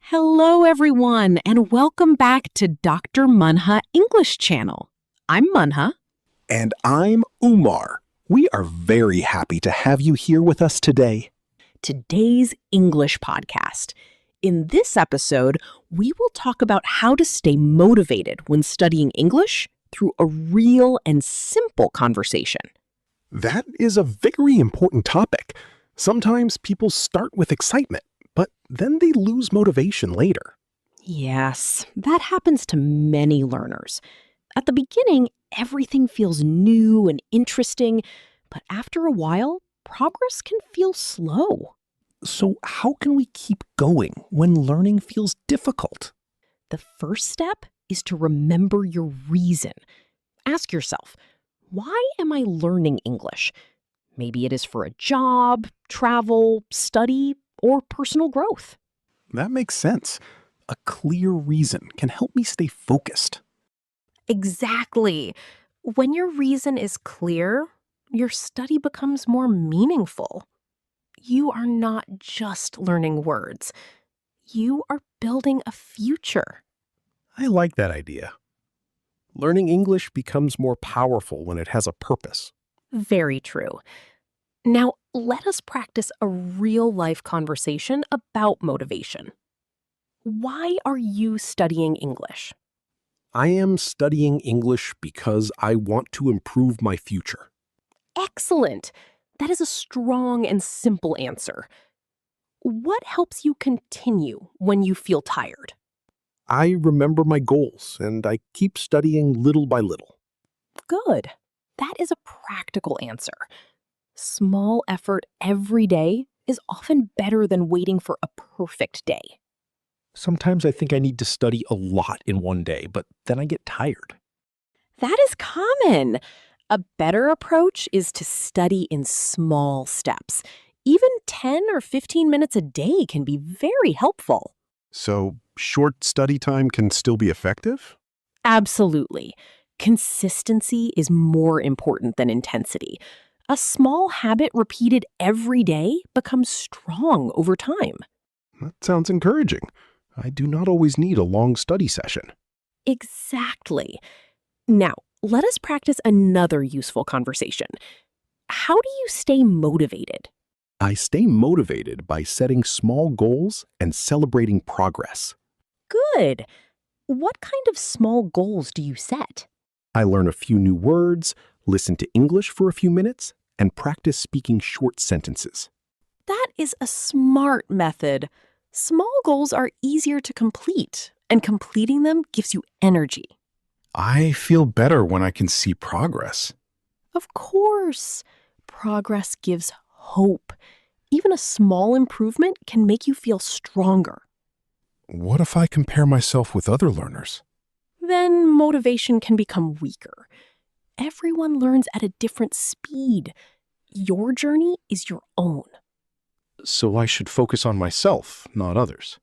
Hello, everyone, and welcome back to Dr. Manha English Channel. I'm Manha. And I'm Umar. We are very happy to have you here with us today. Today's English podcast. In this episode, we will talk about how to stay motivated when studying English through a real and simple conversation. That is a very important topic. Sometimes people start with excitement, but then they lose motivation later. Yes, that happens to many learners. At the beginning, everything feels new and interesting, but after a while, progress can feel slow. So how can we keep going when learning feels difficult? The first step is to remember your reason. Ask yourself, why am I learning English? Maybe it is for a job, travel, study, or personal growth. That makes sense. A clear reason can help me stay focused. Exactly. When your reason is clear, your study becomes more meaningful. You are not just learning words. You are building a future. I like that idea. Learning English becomes more powerful when it has a purpose. Very true. Now, let us practice a real-life conversation about motivation. Why are you studying English? I am studying English because I want to improve my future. Excellent! That is a strong and simple answer. What helps you continue when you feel tired? I remember my goals, and I keep studying little by little. Good. That is a practical answer. Small effort every day is often better than waiting for a perfect day. Sometimes I think I need to study a lot in one day, but then I get tired. That is common. A better approach is to study in small steps. Even 10 or 15 minutes a day can be very helpful. So, short study time can still be effective? Absolutely. Consistency is more important than intensity. A small habit repeated every day becomes strong over time. That sounds encouraging. I do not always need a long study session. Exactly. Now, let us practice another useful conversation. How do you stay motivated? I stay motivated by setting small goals and celebrating progress. Good. What kind of small goals do you set? I learn a few new words, listen to English for a few minutes, and practice speaking short sentences. That is a smart method. Small goals are easier to complete, and completing them gives you energy. I feel better when I can see progress. Of course, progress gives hope. Even a small improvement can make you feel stronger. What if I compare myself with other learners? Then motivation can become weaker. Everyone learns at a different speed. Your journey is your own. So I should focus on myself, not others.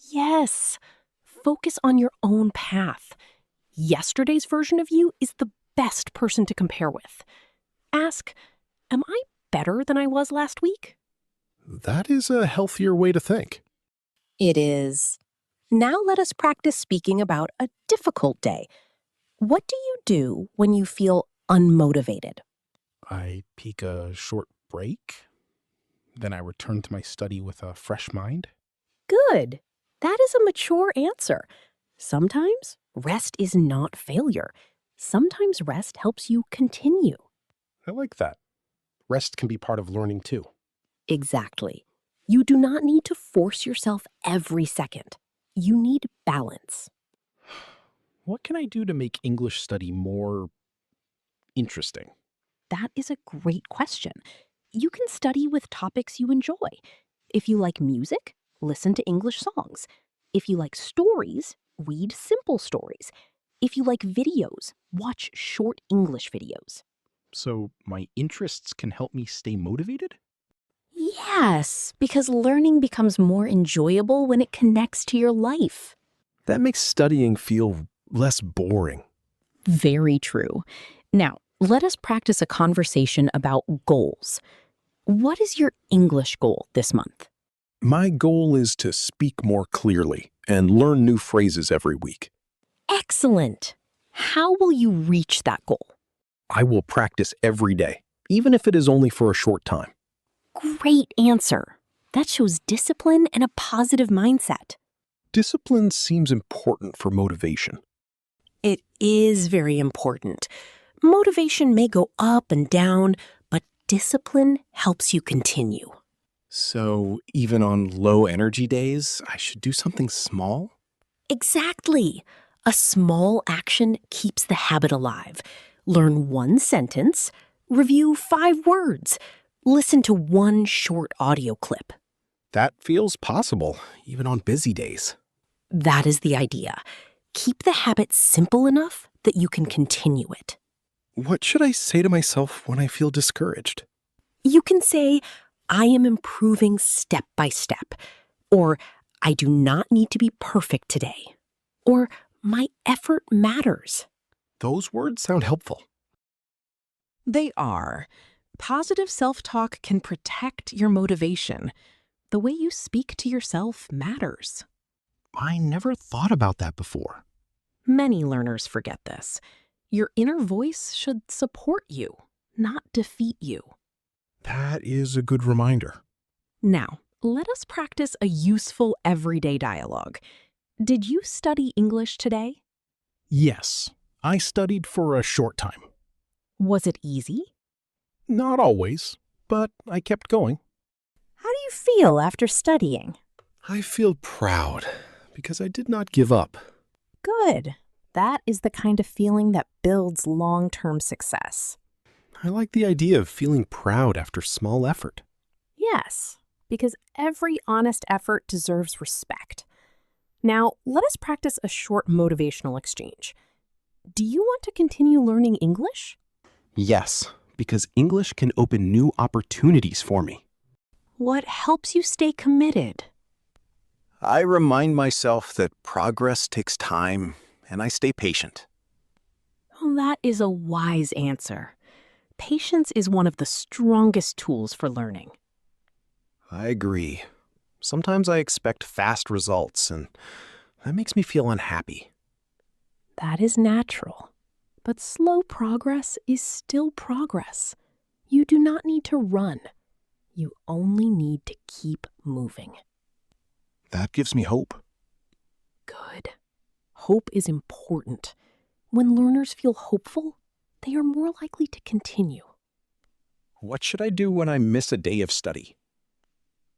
Yes, focus on your own path. Yesterday's version of you is the best person to compare with. Ask, am I better than I was last week? That is a healthier way to think. It is. Now let us practice speaking about a difficult day. What do you do when you feel unmotivated? I take a short break. Then I return to my study with a fresh mind. Good. That is a mature answer. Sometimes rest is not failure. Sometimes rest helps you continue. I like that. Rest can be part of learning too. Exactly. You do not need to force yourself every second. You need balance. What can I do to make English study more interesting? That is a great question. You can study with topics you enjoy. If you like music, listen to English songs. If you like stories, read simple stories. If you like videos, watch short English videos. So my interests can help me stay motivated? Yes, because learning becomes more enjoyable when it connects to your life. That makes studying feel less boring. Very true. Now, let us practice a conversation about goals. What is your English goal this month? My goal is to speak more clearly and learn new phrases every week. Excellent. How will you reach that goal? I will practice every day, even if it is only for a short time. Great answer. That shows discipline and a positive mindset. Discipline seems important for motivation. It is very important. Motivation may go up and down, but discipline helps you continue. So even on low energy days, I should do something small? Exactly. A small action keeps the habit alive. Learn one sentence, review 5 words, listen to one short audio clip. That feels possible, even on busy days. That is the idea. Keep the habit simple enough that you can continue it. What should I say to myself when I feel discouraged? You can say, I am improving step by step, or I do not need to be perfect today, or my effort matters. Those words sound helpful. They are. Positive self-talk can protect your motivation. The way you speak to yourself matters. I never thought about that before. Many learners forget this. Your inner voice should support you, not defeat you. That is a good reminder. Now, let us practice a useful everyday dialogue. Did you study English today? Yes, I studied for a short time. Was it easy? Not always, but I kept going. How do you feel after studying? I feel proud because I did not give up. Good. That is the kind of feeling that builds long-term success. I like the idea of feeling proud after small effort. Yes, because every honest effort deserves respect. Now, let us practice a short motivational exchange. Do you want to continue learning English? Yes, because English can open new opportunities for me. What helps you stay committed? I remind myself that progress takes time, and I stay patient. Well, that is a wise answer. Patience is one of the strongest tools for learning. I agree. Sometimes I expect fast results, and that makes me feel unhappy. That is natural. But slow progress is still progress. You do not need to run. You only need to keep moving. That gives me hope. Good. Hope is important. When learners feel hopeful, they are more likely to continue. What should I do when I miss a day of study?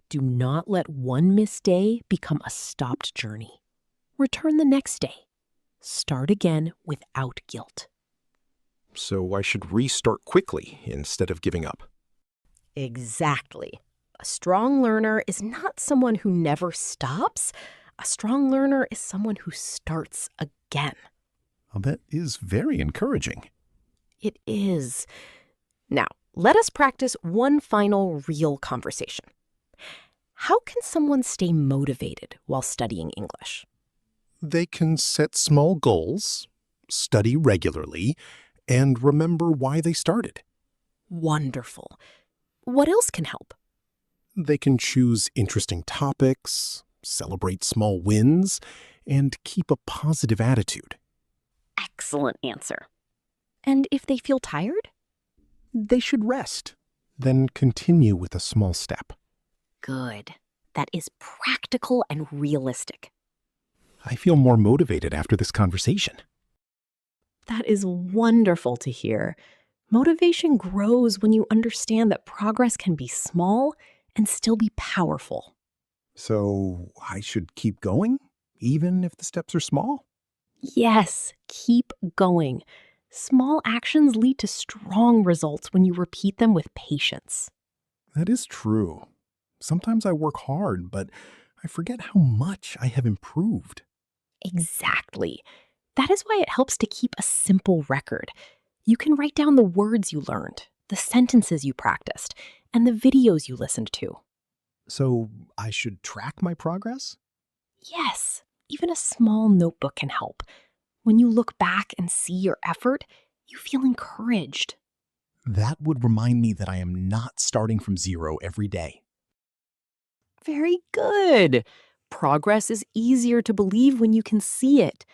Do not let one missed day become a stopped journey. Return the next day. Start again without guilt. So I should restart quickly instead of giving up. Exactly. A strong learner is not someone who never stops. A strong learner is someone who starts again. Well, that is very encouraging. It is. Now, let us practice one final real conversation. How can someone stay motivated while studying English? They can set small goals, study regularly, and remember why they started. Wonderful. What else can help? They can choose interesting topics, celebrate small wins, and keep a positive attitude. Excellent answer. And if they feel tired? They should rest, then continue with a small step. Good. That is practical and realistic. I feel more motivated after this conversation. That is wonderful to hear. Motivation grows when you understand that progress can be small and still be powerful. So I should keep going, even if the steps are small? Yes, keep going. Small actions lead to strong results when you repeat them with patience. That is true. Sometimes I work hard, but I forget how much I have improved. Exactly. That is why it helps to keep a simple record. You can write down the words you learned, the sentences you practiced, and the videos you listened to. So I should track my progress? Yes, even a small notebook can help. When you look back and see your effort, You feel encouraged. That would remind me that I am not starting from zero every day. Very good. Progress is easier to believe when you can see it.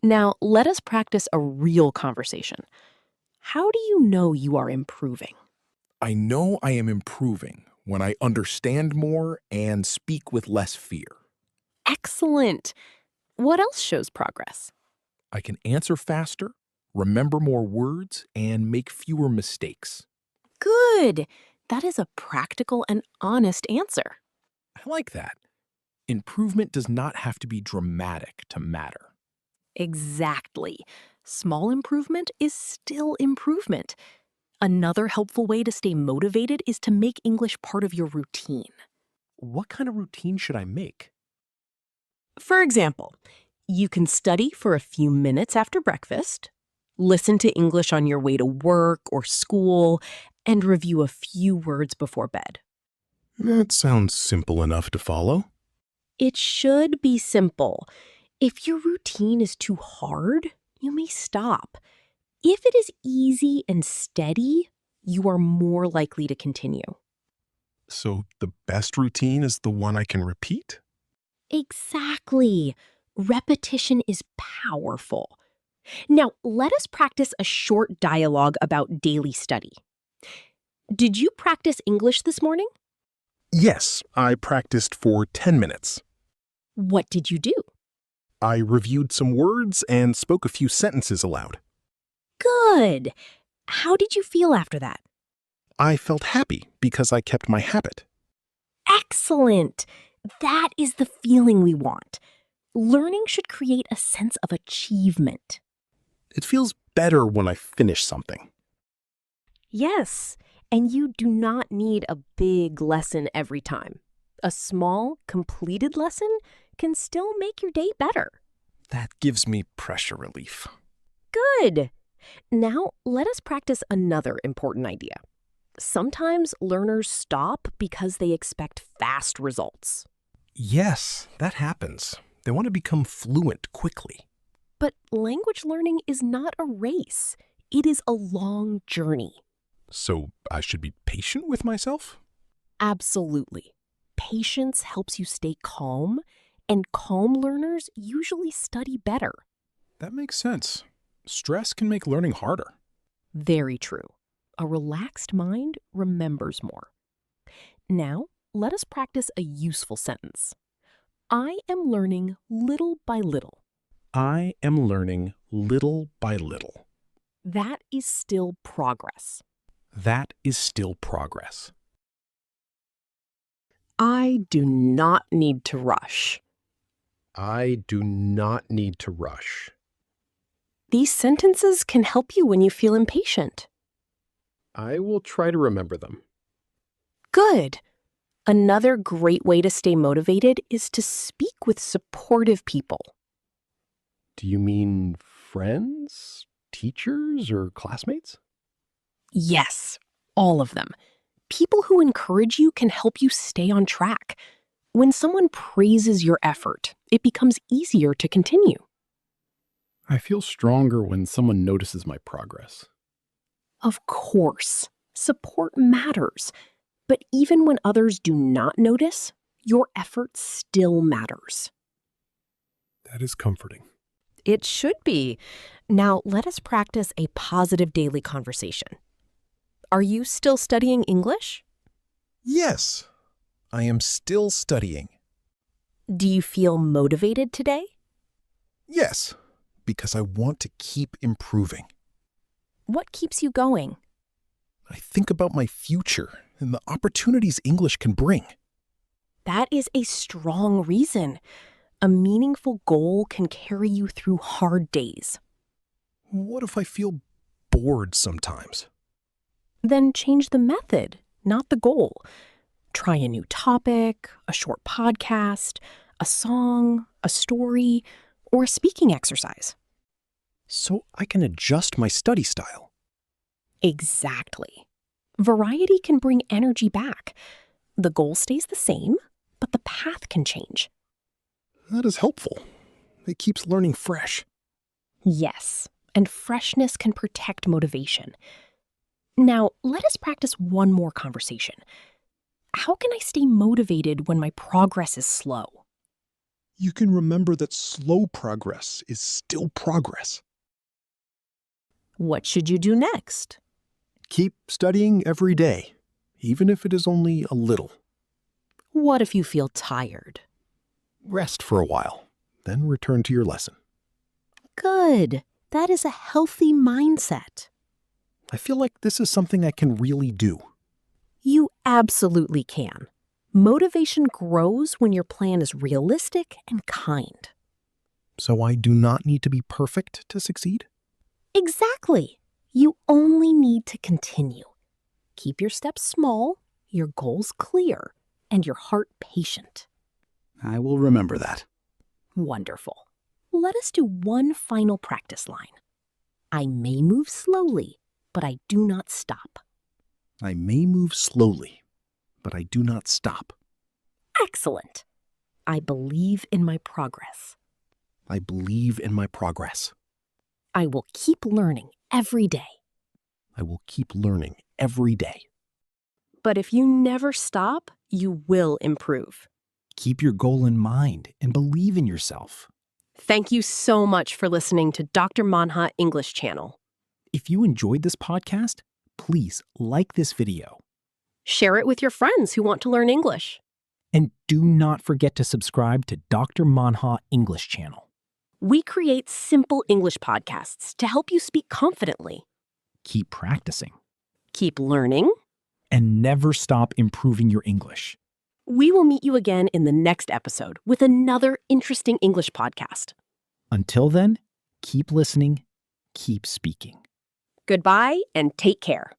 Now, let us practice a real conversation. How do you know you are improving? I know I am improving when I understand more and speak with less fear. Excellent. What else shows progress? I can answer faster, remember more words, and make fewer mistakes. Good. That is a practical and honest answer. I like that. Improvement does not have to be dramatic to matter. Exactly. Small improvement is still improvement. Another helpful way to stay motivated is to make English part of your routine. What kind of routine should I make? For example, you can study for a few minutes after breakfast, listen to English on your way to work or school, and review a few words before bed. That sounds simple enough to follow. It should be simple. If your routine is too hard, you may stop. If it is easy and steady, you are more likely to continue. So the best routine is the one I can repeat? Exactly. Repetition is powerful. Now, let us practice a short dialogue about daily study. Did you practice English this morning? Yes, I practiced for 10 minutes. What did you do? I reviewed some words and spoke a few sentences aloud. Good. How did you feel after that? I felt happy because I kept my habit. Excellent. That is the feeling we want. Learning should create a sense of achievement. It feels better when I finish something. Yes, and you do not need a big lesson every time. A small, completed lesson can still make your day better. That gives me pressure relief. Good. Now, let us practice another important idea. Sometimes learners stop because they expect fast results. Yes, that happens. They want to become fluent quickly. But language learning is not a race. It is a long journey. So I should be patient with myself? Absolutely. Patience helps you stay calm, and calm learners usually study better. That makes sense. Stress can make learning harder. Very true. A relaxed mind remembers more. Now, let us practice a useful sentence. I am learning little by little. I am learning little by little. That is still progress. That is still progress. I do not need to rush. I do not need to rush. These sentences can help you when you feel impatient. I will try to remember them. Good. Another great way to stay motivated is to speak with supportive people. Do you mean friends, teachers, or classmates? Yes, all of them. People who encourage you can help you stay on track. When someone praises your effort, it becomes easier to continue. I feel stronger when someone notices my progress. Of course, support matters. But even when others do not notice, your effort still matters. That is comforting. It should be. Now, let us practice a positive daily conversation. Are you still studying English? Yes, I am still studying. Do you feel motivated today? Yes, because I want to keep improving. What keeps you going? I think about my future and the opportunities English can bring. That is a strong reason. A meaningful goal can carry you through hard days. What if I feel bored sometimes? Then change the method, not the goal. Try a new topic, a short podcast, a song, a story, or a speaking exercise. So I can adjust my study style. Exactly. Variety can bring energy back. The goal stays the same, but the path can change. That is helpful. It keeps learning fresh. Yes, and freshness can protect motivation. Now, let us practice one more conversation. How can I stay motivated when my progress is slow? You can remember that slow progress is still progress. What should you do next? Keep studying every day, even if it is only a little. What if you feel tired? Rest for a while, then return to your lesson. Good. That is a healthy mindset. I feel like this is something I can really do. You absolutely can. Motivation grows when your plan is realistic and kind. So I do not need to be perfect to succeed? Exactly. You only need to continue. Keep your steps small, your goals clear, and your heart patient. I will remember that. Wonderful. Let us do one final practice line. I may move slowly, but I do not stop. I may move slowly, but I do not stop. Excellent. I believe in my progress. I believe in my progress. I will keep learning every day. I will keep learning every day. But if you never stop, you will improve. Keep your goal in mind and believe in yourself. Thank you so much for listening to Dr. Manha English Channel. If you enjoyed this podcast, please like this video. Share it with your friends who want to learn English. And do not forget to subscribe to Dr. Manha English Channel. We create simple English podcasts to help you speak confidently. Keep practicing Keep learning. and never stop improving your English. We will meet you again in the next episode with another interesting English podcast. Until then, keep listening, keep speaking. Goodbye and take care.